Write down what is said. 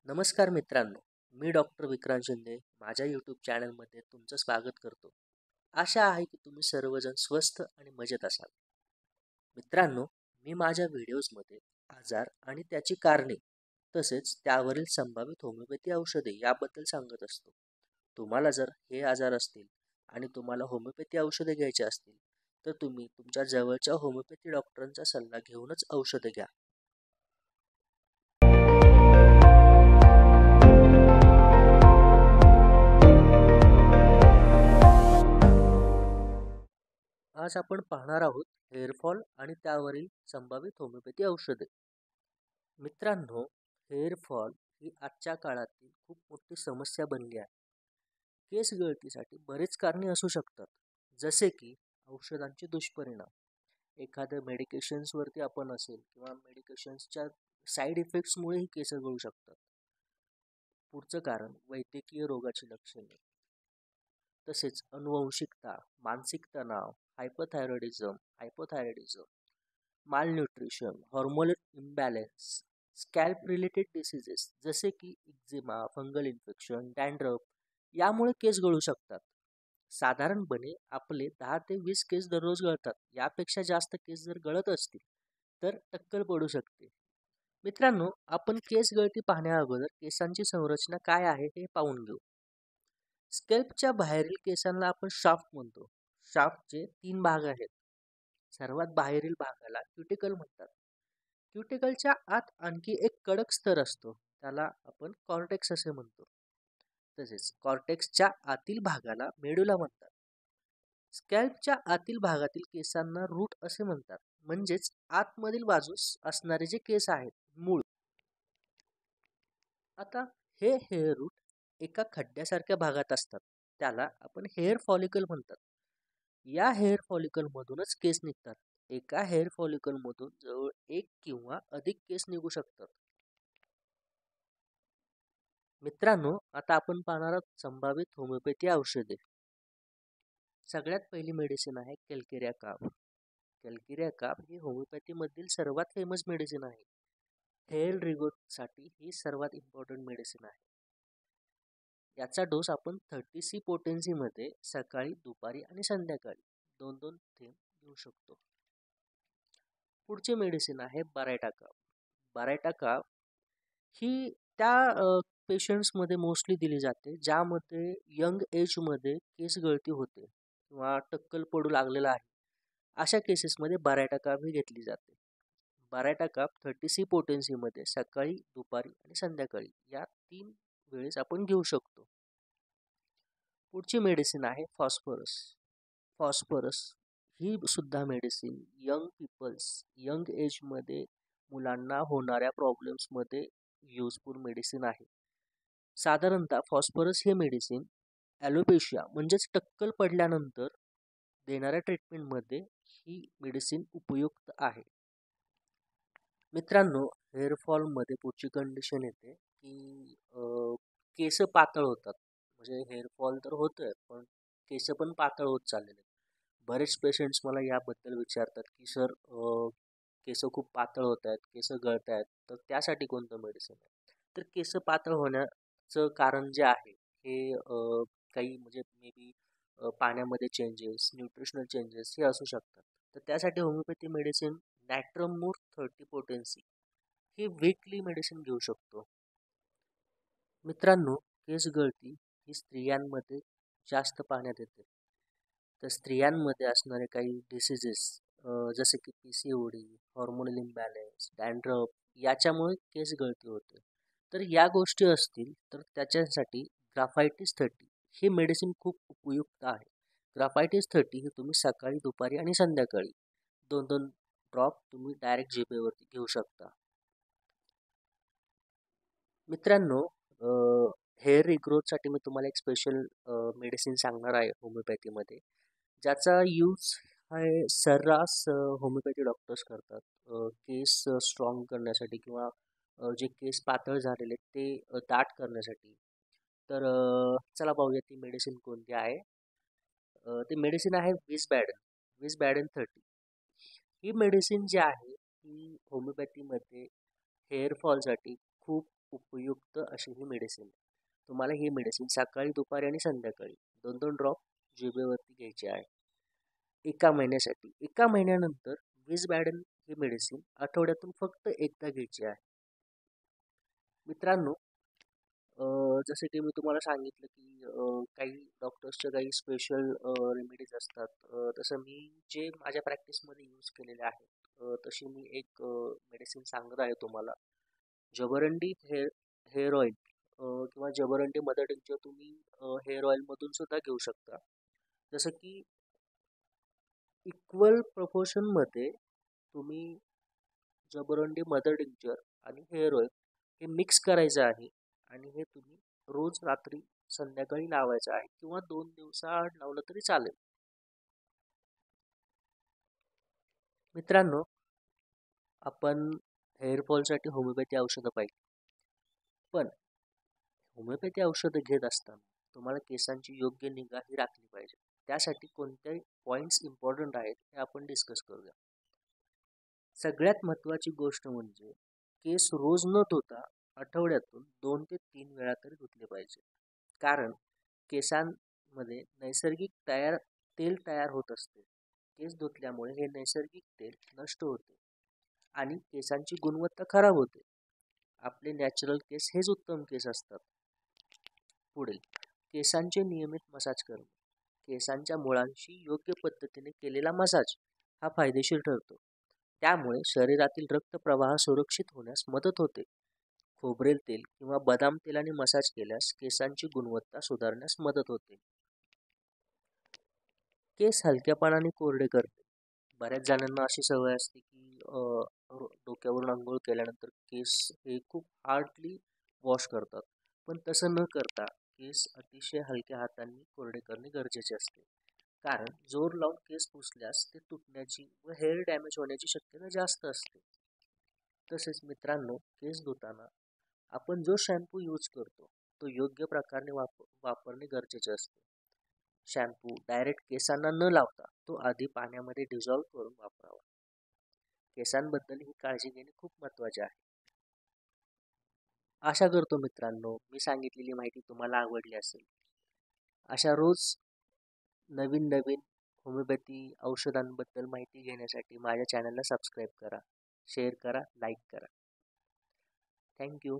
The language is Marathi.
नमस्कार मित्रांनो, मी डॉक्टर विक्रांत शिंदे माझ्या यूट्यूब चॅनलमध्ये तुमचं स्वागत करतो. आशा आहे की तुम्ही सर्वजण स्वस्थ आणि मजेत असाल. मित्रांनो, मी माझ्या व्हिडिओजमध्ये आजार आणि त्याची कारणे तसेच त्यावरील संभावित होमिओपॅथी औषधे याबद्दल सांगत असतो. तुम्हाला जर हे आजार असतील आणि तुम्हाला होमिओपॅथी औषधे घ्यायची असतील तर तुम्ही तुमच्या जवळच्या होमिओपॅथी डॉक्टरांचा सल्ला घेऊनच औषधे घ्या. आज आपण पाहणार आहोत हेअरफॉल आणि त्यावरील संभावित होमिओपॅथी औषधे. मित्रांनो, हेअरफॉल ही आजच्या काळातील खूप मोठी समस्या बनली आहे. केस गळतीसाठी बरेच कारणे असू शकतात, जसे की औषधांचे दुष्परिणाम, एखाद्या मेडिकेशन्सवरती आपण असेल किंवा मेडिकेशन्सच्या साईड इफेक्ट्समुळेही केस गळू शकतात. पुढचं कारण वैद्यकीय रोगाची लक्षणे, तसेच अनुवंशिकता, मानसिक तणाव, hypothyroidism, malnutrition, hormonal imbalance, scalp related diseases जसे की एक्झिमा, फंगल इन्फेक्शन, डॅन्ड्रफ यामुळे केस गळू शकतात. साधारणपणे आपले 10 ते 20 केस दररोज गळतात. यापेक्षा जास्त केस जर गळत असतील तर टक्कल पडू शकते. मित्रांनो, आपण केस गळती पाहण्या अगोदर केसांची संरचना काय आहे हे पाहून घेऊ. स्कॅल्पच्या बाहेरील केसांना आपण शाफ्ट म्हणतो. शाफ्टचे 3 भाग आहेत. सर्वात बाहेरील भागाला क्युटिकल म्हणतात. क्युटिकलच्या आत आणखी एक कडक स्तर असतो, त्याला आपण कॉर्टेक्स असे म्हणतो. तसेच कॉर्टेक्सच्या आतील भागाला मेडुला म्हणतात. स्कॅल्पच्या आतील भागातील केसांना रूट असे म्हणतात, म्हणजेच आतमधील बाजूस असणारे जे केस आहेत, मूळ. आता हे हेअर रूट एका खड्ड्यासारख्या भागात असतात, त्याला आपण हेअर फॉलिकल म्हणतात. या हेअर फॉलिकल मधूनच केस निघतात. एका हेअर फॉलिकल मधून जवळ एक किंवा अधिक केस निघू शकतात. मित्रांनो, आता आपण पाहणार आहोत संभावित होमिओपॅथी औषधे. सगळ्यात पहिली मेडिसिन आहे कॅल्केरिया काव. कॅल्केरिया काव ही होमिओपॅथी मधील सर्वात फेमस मेडिसिन आहे. हेअर रिग्रोथसाठी ही सर्वात इम्पॉर्टंट मेडिसिन आहे. याचा डोस आपण 30 पोटेन्सी मध्ये सकाळी, दुपारी आणि संध्याकाळी 2-2 थेंब घेऊ शकतो. पुढचे मेडिसिन आहे बरायटा काव. बरायटा काव ही त्या पेशंट्समध्ये मोस्टली दिली जाते ज्यामध्ये यंग एजमध्ये केस गळती होते किंवा टक्कल पडू लागलेला आहे. अशा केसेसमध्ये बरायटा काव ही घेतली जाते. बरायटा काव 30 पोटेन्सीमध्ये सकाळी, दुपारी आणि संध्याकाळी या 3 वेळेस आपण घेऊ शकतो. पुढची मेडिसिन आहे फॉस्फरस. फॉस्फरस ही सुद्धा मेडिसिन यंग एजमध्ये मुलांना होणाऱ्या प्रॉब्लेम्समध्ये युजफुल मेडिसिन आहे. साधारणतः फॉस्फरस हे मेडिसिन ॲलोपेशिया म्हणजेच टक्कल पडल्यानंतर देणाऱ्या ट्रीटमेंटमध्ये ही मेडिसिन उपयुक्त आहे. मित्रांनो, हेअरफॉलमध्ये पुढची कंडिशन येते की केस पातळ होतात. म्हणजे हेअरफॉल तर होतोय पण केस पण पातळ होत चाललेले. बरेच पेशंट्स मला याबद्दल विचारतात की सर, केस खूप पातळ होत आहेत, केस गळत आहेत, तर त्यासाठी कोणतं मेडिसिन आहे. तर केस पातळ होण्याचं कारण जे आहे हे काही म्हणजे मे बी पाण्यामध्ये चेंजेस, न्यूट्रिशनल चेंजेस हे असू शकतात. तर त्यासाठी होमिओपॅथी मेडिसिन नॅट्रमूर 30 पोटेन्सी ही वीकली मेडिसिन घेऊ शकतो. मित्रांनो, केस गळती ही स्त्रियांमध्ये जास्त पाहण्यात येते. तर स्त्रियांमध्ये असणारे काही डिसीजेस जसे की PCOD, हॉर्मोनल इम्बॅलन्स, डॅन्ड्रफ याच्यामुळे केस गळती होते. तर या गोष्टी असतील तर त्याच्यासाठी ग्राफायटिस 30 हे मेडिसिन खूप उपयुक्त आहे. ग्राफायटिस 30 हे तुम्ही सकाळी, दुपारी आणि संध्याकाळी 2-2 ड्रॉप तुम्ही डायरेक्ट जिभेवरती घेऊ शकता. मित्रांनो, हेअर रिग्रोथसाठी मी तुम्हाला एक स्पेशल मेडिसिन सांगणार आहे होमिओपॅथीमध्ये, ज्याचा यूज आहे सर्रास होमिओपॅथी डॉक्टर्स करतात केस स्ट्रॉंग करण्यासाठी किंवा जे केस पातळ झालेले ते दाट करण्यासाठी. तर चला पाहूया ती मेडिसिन कोणती आहे. ती मेडिसिन आहे विसबॅडन 30. ही मेडिसिन जी आहे ही होमिओपॅथीमध्ये हेअरफॉलसाठी खूप उपयुक्त अशी ही मेडिसिन आहे. तुम्हाला ही मेडिसिन सकाळी, दुपारी आणि संध्याकाळी 2-2 ड्रॉप जिभेवरती घ्यायचे आहे एका महिन्यासाठी. एका महिन्यानंतर विझबॅडल ही मेडिसिन आठवड्यातून फक्त एकदा घ्यायची आहे. मित्रांनो, जसे की मी तुम्हाला सांगितलं की काही डॉक्टर्सच्या काही स्पेशल रेमेडीज असतात. तसं मी जे माझ्या प्रॅक्टिसमध्ये यूज केलेले आहेत तशी मी एक मेडिसिन सांगत आहे तुम्हाला. जबरंडी हेअर ऑइल किंवा जबरंडी मदर टिंक्चर तुम्ही हेअर ऑइलमधून सुद्धा घेऊ शकता. जसं की इक्वल प्रपोर्शनमध्ये तुम्ही जबरंडी मदर टिंक्चर आणि हेअर ऑइल हे मिक्स करायचं आहे आणि हे तुम्ही रोज रात्री संध्याकाळी लावायचं आहे किंवा 2 दिवसाआड लावलं तरी चालेल. मित्रांनो, आपण हेअरफॉलसाठी होमिओपॅथी औषधं पाहिली, पण होमिओपॅथी औषधं घेत असताना तुम्हाला केसांची योग्य निगाही राखली पाहिजे. त्यासाठी कोणत्याही पॉईंट्स इम्पॉर्टंट आहेत हे आपण डिस्कस करूया. सगळ्यात महत्त्वाची गोष्ट म्हणजे केस रोज न धुता आठवड्यातून 2 ते 3 वेळा तरी धुतले पाहिजे. कारण केसांमध्ये नैसर्गिक तेल तयार होत असते. केस धुतल्यामुळे हे नैसर्गिक तेल नष्ट होते आणि केसांची गुणवत्ता खराब होते. आपले नॅचरल केस हेच उत्तम केस असतात. पुढे केसांचे नियमित मसाज करणे. केसांच्या मुळांशी योग्य पद्धतीने केलेला मसाज हा फायदेशीर ठरतो. त्यामुळे शरीरातील रक्तप्रवाह सुरक्षित होण्यास मदत होते. खोबरेल तेल किंवा बदाम तेलाने मसाज केल्यास केसांची गुणवत्ता सुधारण्यास मदत होते. केस हलक्यापणाने कोरडे करते. बऱ्याच जणांना अशी सवय असते की डोक्यावरून अंघोळ केल्यानंतर केस हे खूप हार्डली वॉश करतात. पण तसं न करता केस अतिशय हलक्या हातांनी कोरडे करणे गरजेचे असते. कारण जोर लावून केस पुसल्यास ते तुटण्याची व हेअर डॅमेज होण्याची शक्यता जास्त असते. तसेच मित्रांनो, केस धुताना आपण जो शॅम्पू यूज करतो तो योग्य प्रकारे वापरणे गरजेचे असते. शॅम्पू डायरेक्ट केसांना न लावता तो आधी पाण्यामध्ये डिझॉल्व्ह करून वापरावा. केसांबद्दल ही काळजी घेणे खूप महत्त्वाचे आहे. आशा करतो मित्रांनो, मी सांगितलेली माहिती तुम्हाला आवडली असेल. अशा रोज नवीन नवीन होमिओपॅथी औषधांबद्दल माहिती घेण्यासाठी माझ्या चॅनलला सबस्क्राईब करा, शेअर करा, लाईक करा. थँक्यू.